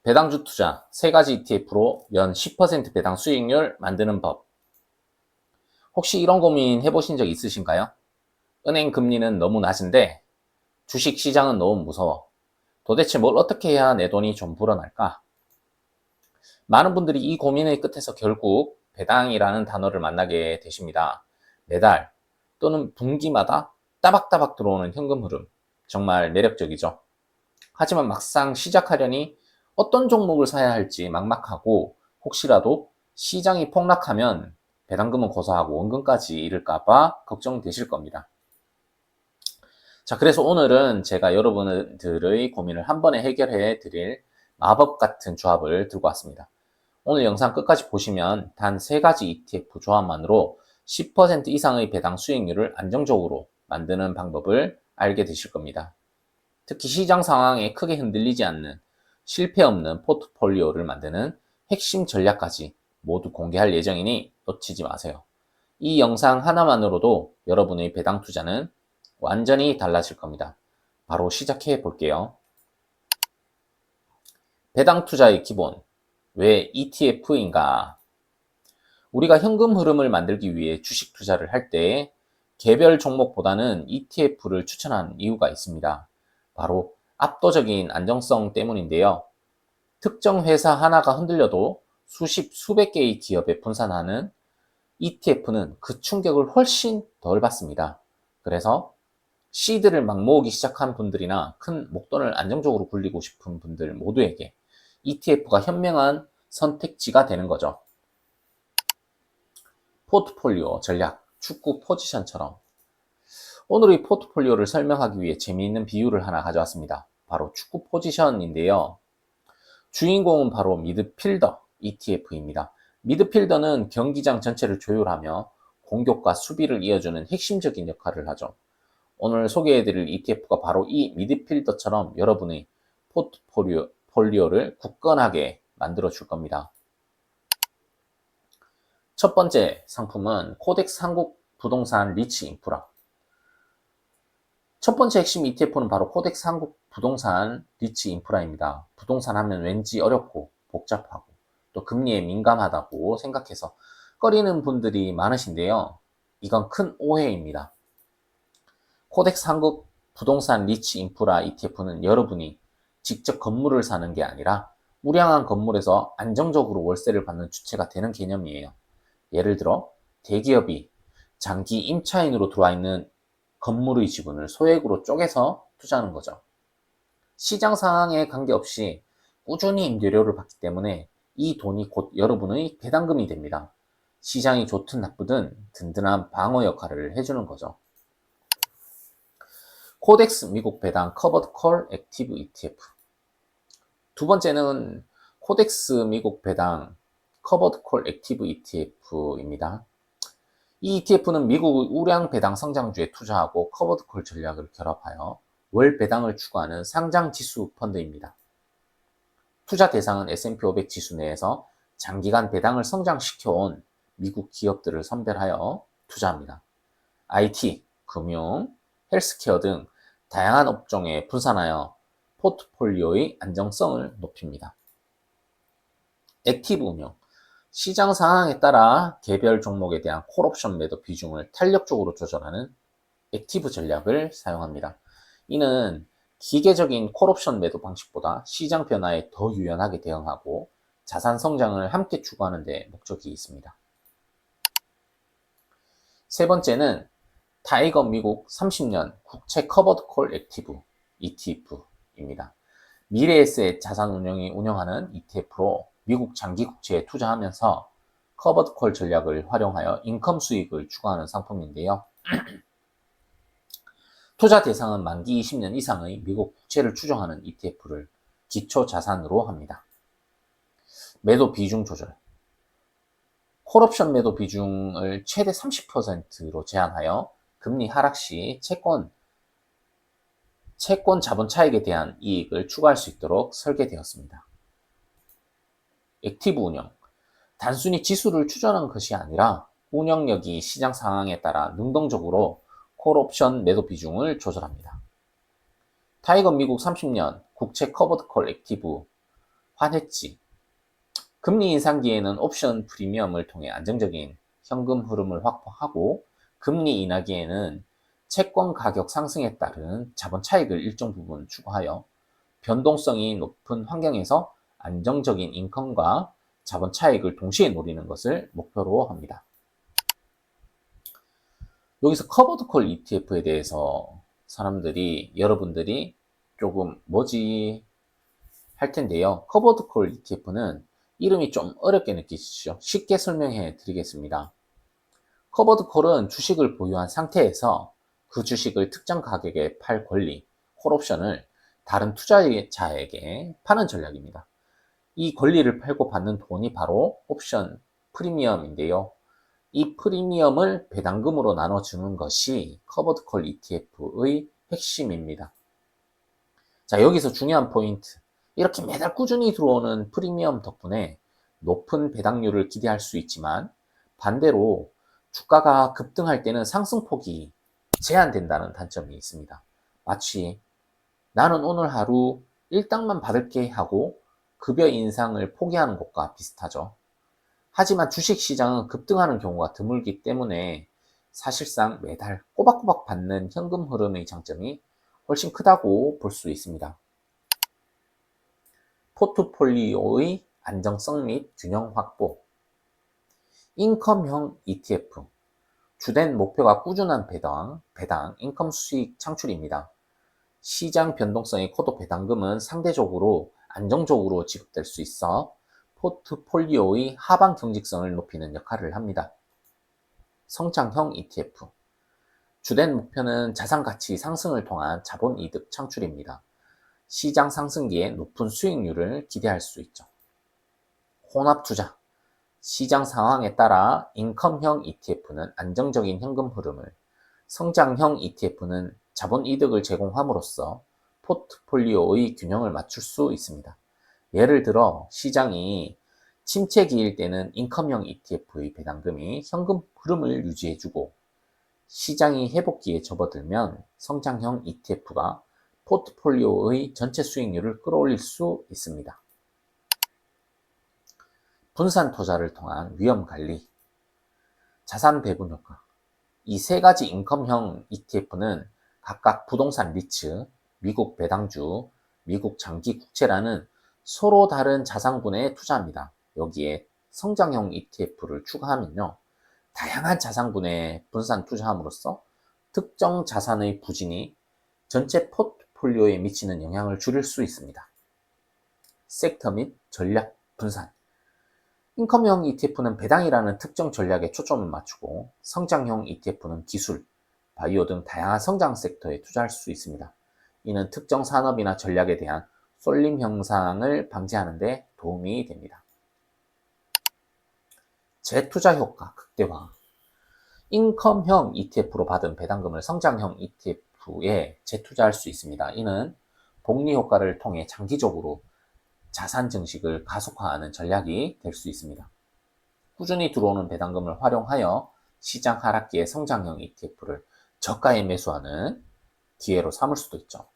배당주 투자 3가지 ETF로 연 10% 배당 수익률 만드는 법. 혹시 이런 고민 해보신 적 있으신가요? 은행 금리는 너무 낮은데 주식 시장은 너무 무서워. 도대체 뭘 어떻게 해야 내 돈이 좀 불어날까? 많은 분들이 이 고민의 끝에서 결국 배당이라는 단어를 만나게 되십니다. 매달 또는 분기마다 따박따박 들어오는 현금 흐름. 정말 매력적이죠. 하지만 막상 시작하려니 어떤 종목을 사야 할지 막막하고 혹시라도 시장이 폭락하면 배당금은 고사하고 원금까지 잃을까봐 걱정되실 겁니다. 자, 그래서 오늘은 제가 여러분들의 고민을 한 번에 해결해 드릴 마법 같은 조합을 들고 왔습니다. 오늘 영상 끝까지 보시면 단 3가지 ETF 조합만으로 10% 이상의 배당 수익률을 안정적으로 만드는 방법을 알게 되실 겁니다. 특히 시장 상황에 크게 흔들리지 않는 실패 없는 포트폴리오를 만드는 핵심 전략까지 모두 공개할 예정이니 놓치지 마세요. 이 영상 하나만으로도 여러분의 배당 투자는 완전히 달라질 겁니다. 바로 시작해 볼게요. 배당 투자의 기본. 왜 ETF인가? 우리가 현금 흐름을 만들기 위해 주식 투자를 할 때 개별 종목보다는 ETF를 추천하는 이유가 있습니다. 바로 압도적인 안정성 때문인데요. 특정 회사 하나가 흔들려도 수십, 수백 개의 기업에 분산하는 ETF는 그 충격을 훨씬 덜 받습니다. 그래서 시드를 막 모으기 시작한 분들이나 큰 목돈을 안정적으로 굴리고 싶은 분들 모두에게 ETF가 현명한 선택지가 되는 거죠. 포트폴리오 전략, 축구 포지션처럼 오늘 이 포트폴리오를 설명하기 위해 재미있는 비유를 하나 가져왔습니다. 바로 축구 포지션인데요. 주인공은 바로 미드필더 ETF입니다. 미드필더는 경기장 전체를 조율하며 공격과 수비를 이어주는 핵심적인 역할을 하죠. 오늘 소개해드릴 ETF가 바로 이 미드필더처럼 여러분의 포트폴리오를 굳건하게 만들어 줄 겁니다. 첫 번째 상품은 코덱스 한국 부동산 리치 인프라. 첫 번째 핵심 ETF는 바로 코덱스 한국 부동산 리치 인프라입니다. 부동산 하면 왠지 어렵고 복잡하고 또 금리에 민감하다고 생각해서 꺼리는 분들이 많으신데요. 이건 큰 오해입니다. 코덱스 한국 부동산 리치 인프라 ETF는 여러분이 직접 건물을 사는 게 아니라 우량한 건물에서 안정적으로 월세를 받는 주체가 되는 개념이에요. 예를 들어 대기업이 장기 임차인으로 들어와 있는 건물의 지분을 소액으로 쪼개서 투자하는 거죠. 시장 상황에 관계없이 꾸준히 임대료를 받기 때문에 이 돈이 곧 여러분의 배당금이 됩니다. 시장이 좋든 나쁘든 든든한 방어 역할을 해주는 거죠. 코덱스 미국 배당 커버드 콜 액티브 ETF. 두 번째는 코덱스 미국 배당 커버드 콜 액티브 ETF입니다. 이 ETF는 미국 우량 배당 성장주에 투자하고 커버드 콜 전략을 결합하여 월 배당을 추구하는 상장 지수 펀드입니다. 투자 대상은 S&P 500 지수 내에서 장기간 배당을 성장시켜온 미국 기업들을 선별하여 투자합니다. IT, 금융, 헬스케어 등 다양한 업종에 분산하여 포트폴리오의 안정성을 높입니다. 액티브 운용. 시장 상황에 따라 개별 종목에 대한 콜옵션 매도 비중을 탄력적으로 조절하는 액티브 전략을 사용합니다. 이는 기계적인 콜옵션 매도 방식보다 시장 변화에 더 유연하게 대응하고 자산 성장을 함께 추구하는 데 목적이 있습니다. 세 번째는 타이거 미국 30년 국채 커버드 콜 액티브 ETF입니다. 미래에셋 자산운용이 운영하는 ETF로 미국 장기 국채에 투자하면서 커버드 콜 전략을 활용하여 인컴 수익을 추구하는 상품인데요. 투자 대상은 만기 20년 이상의 미국 국채를 추정하는 ETF를 기초 자산으로 합니다. 매도 비중 조절. 콜옵션 매도 비중을 최대 30%로 제한하여 금리 하락 시 채권 자본 차익에 대한 이익을 추가할 수 있도록 설계되었습니다. 액티브 운영. 단순히 지수를 추정하는 것이 아니라 운영력이 시장 상황에 따라 능동적으로 콜옵션 매도 비중을 조절합니다. 타이거 미국 30년 국채 커버드 콜 액티브 환해지. 금리 인상기에는 옵션 프리미엄을 통해 안정적인 현금 흐름을 확보하고, 금리 인하기에는 채권 가격 상승에 따른 자본 차익을 일정 부분 추구하여 변동성이 높은 환경에서 안정적인 인컴과 자본 차익을 동시에 노리는 것을 목표로 합니다. 여기서 커버드 콜 ETF에 대해서 여러분들이 조금 뭐지 할 텐데요. 커버드 콜 ETF는 이름이 좀 어렵게 느끼시죠? 쉽게 설명해 드리겠습니다. 커버드 콜은 주식을 보유한 상태에서 그 주식을 특정 가격에 팔 권리, 콜옵션을 다른 투자자에게 파는 전략입니다. 이 권리를 팔고 받는 돈이 바로 옵션 프리미엄인데요. 이 프리미엄을 배당금으로 나눠주는 것이 커버드 콜 ETF의 핵심입니다. 자, 여기서 중요한 포인트. 이렇게 매달 꾸준히 들어오는 프리미엄 덕분에 높은 배당률을 기대할 수 있지만, 반대로 주가가 급등할 때는 상승폭이 제한된다는 단점이 있습니다. 마치 나는 오늘 하루 일당만 받을게 하고 급여 인상을 포기하는 것과 비슷하죠. 하지만 주식시장은 급등하는 경우가 드물기 때문에 사실상 매달 꼬박꼬박 받는 현금 흐름의 장점이 훨씬 크다고 볼 수 있습니다. 포트폴리오의 안정성 및 균형 확보. 인컴형 ETF. 주된 목표가 꾸준한 배당, 인컴 수익 창출입니다. 시장 변동성이 커도 배당금은 상대적으로 안정적으로 지급될 수 있어 포트폴리오의 하방 경직성을 높이는 역할을 합니다. 성장형 ETF. 주된 목표는 자산 가치 상승을 통한 자본 이득 창출입니다. 시장 상승기에 높은 수익률을 기대할 수 있죠. 혼합 투자. 시장 상황에 따라 인컴형 ETF는 안정적인 현금 흐름을, 성장형 ETF는 자본 이득을 제공함으로써 포트폴리오의 균형을 맞출 수 있습니다. 예를 들어 시장이 침체기일 때는 인컴형 ETF의 배당금이 현금 흐름을 유지해주고, 시장이 회복기에 접어들면 성장형 ETF가 포트폴리오의 전체 수익률을 끌어올릴 수 있습니다. 분산 투자를 통한 위험 관리, 자산 배분 효과. 이 세 가지 인컴형 ETF는 각각 부동산 리츠, 미국 배당주, 미국 장기 국채라는 서로 다른 자산군에 투자합니다. 여기에 성장형 ETF를 추가하면요, 다양한 자산군에 분산 투자함으로써 특정 자산의 부진이 전체 포트폴리오에 미치는 영향을 줄일 수 있습니다. 섹터 및 전략 분산. 인컴형 ETF는 배당이라는 특정 전략에 초점을 맞추고, 성장형 ETF는 기술, 바이오 등 다양한 성장 섹터에 투자할 수 있습니다. 이는 특정 산업이나 전략에 대한 쏠림 현상을 방지하는 데 도움이 됩니다. 재투자 효과 극대화. 인컴형 ETF로 받은 배당금을 성장형 ETF에 재투자할 수 있습니다. 이는 복리 효과를 통해 장기적으로 자산 증식을 가속화하는 전략이 될 수 있습니다. 꾸준히 들어오는 배당금을 활용하여 시장 하락기에 성장형 ETF를 저가에 매수하는 기회로 삼을 수도 있죠.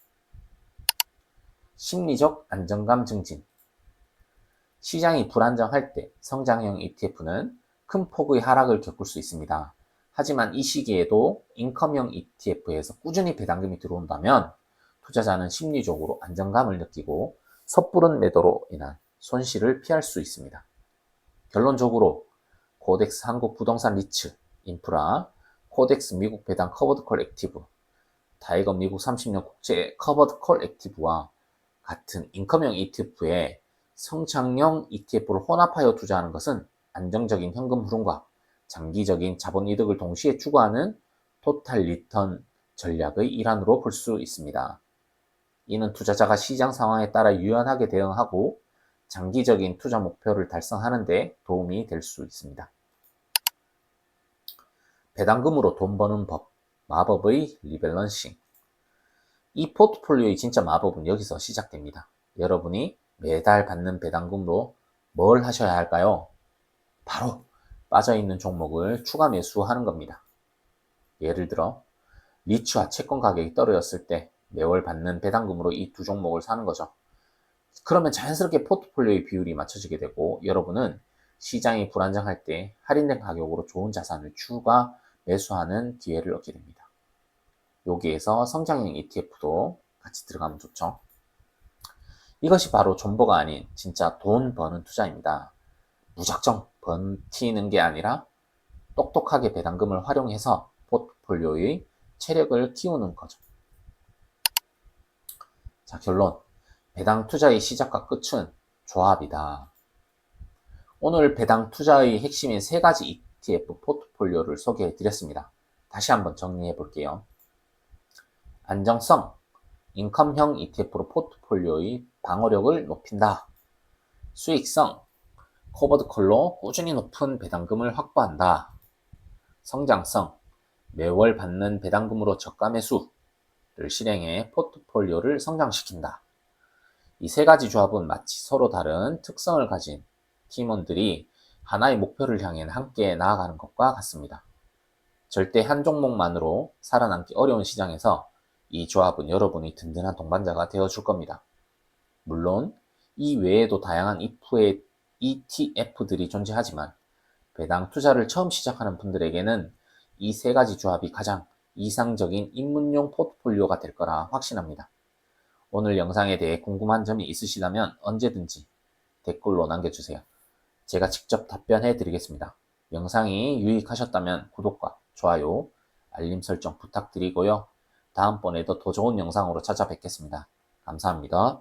심리적 안정감 증진. 시장이 불안정할 때 성장형 ETF는 큰 폭의 하락을 겪을 수 있습니다. 하지만 이 시기에도 인컴형 ETF에서 꾸준히 배당금이 들어온다면 투자자는 심리적으로 안정감을 느끼고 섣부른 매도로 인한 손실을 피할 수 있습니다. 결론적으로 코덱스 한국 부동산 리츠, 인프라, 코덱스 미국 배당 커버드 콜 액티브, 타이거 미국 30년 국제 커버드 콜 액티브와 같은 인컴형 ETF에 성장형 ETF를 혼합하여 투자하는 것은 안정적인 현금 흐름과 장기적인 자본 이득을 동시에 추구하는 토탈 리턴 전략의 일환으로 볼 수 있습니다. 이는 투자자가 시장 상황에 따라 유연하게 대응하고 장기적인 투자 목표를 달성하는 데 도움이 될 수 있습니다. 배당금으로 돈 버는 법, 마법의 리밸런싱. 이 포트폴리오의 진짜 마법은 여기서 시작됩니다. 여러분이 매달 받는 배당금으로 뭘 하셔야 할까요? 바로 빠져있는 종목을 추가 매수하는 겁니다. 예를 들어 리츠와 채권 가격이 떨어졌을 때 매월 받는 배당금으로 이 두 종목을 사는 거죠. 그러면 자연스럽게 포트폴리오의 비율이 맞춰지게 되고 여러분은 시장이 불안정할 때 할인된 가격으로 좋은 자산을 추가 매수하는 기회를 얻게 됩니다. 여기에서 성장형 ETF도 같이 들어가면 좋죠. 이것이 바로 존버가 아닌 진짜 돈 버는 투자입니다. 무작정 버티는 게 아니라 똑똑하게 배당금을 활용해서 포트폴리오의 체력을 키우는 거죠. 자, 결론. 배당 투자의 시작과 끝은 조합이다. 오늘 배당 투자의 핵심인 세 가지 ETF 포트폴리오를 소개해 드렸습니다. 다시 한번 정리해 볼게요. 안정성, 인컴형 ETF로 포트폴리오의 방어력을 높인다. 수익성, 커버드 콜로 꾸준히 높은 배당금을 확보한다. 성장성, 매월 받는 배당금으로 저가 매수를 실행해 포트폴리오를 성장시킨다. 이 세 가지 조합은 마치 서로 다른 특성을 가진 팀원들이 하나의 목표를 향해 함께 나아가는 것과 같습니다. 절대 한 종목만으로 살아남기 어려운 시장에서 이 조합은 여러분이 든든한 동반자가 되어줄 겁니다. 물론 이 외에도 다양한 ETF들이 존재하지만 배당 투자를 처음 시작하는 분들에게는 이 세 가지 조합이 가장 이상적인 입문용 포트폴리오가 될 거라 확신합니다. 오늘 영상에 대해 궁금한 점이 있으시다면 언제든지 댓글로 남겨주세요. 제가 직접 답변해 드리겠습니다. 영상이 유익하셨다면 구독과 좋아요, 알림 설정 부탁드리고요. 다음번에도 더 좋은 영상으로 찾아뵙겠습니다. 감사합니다.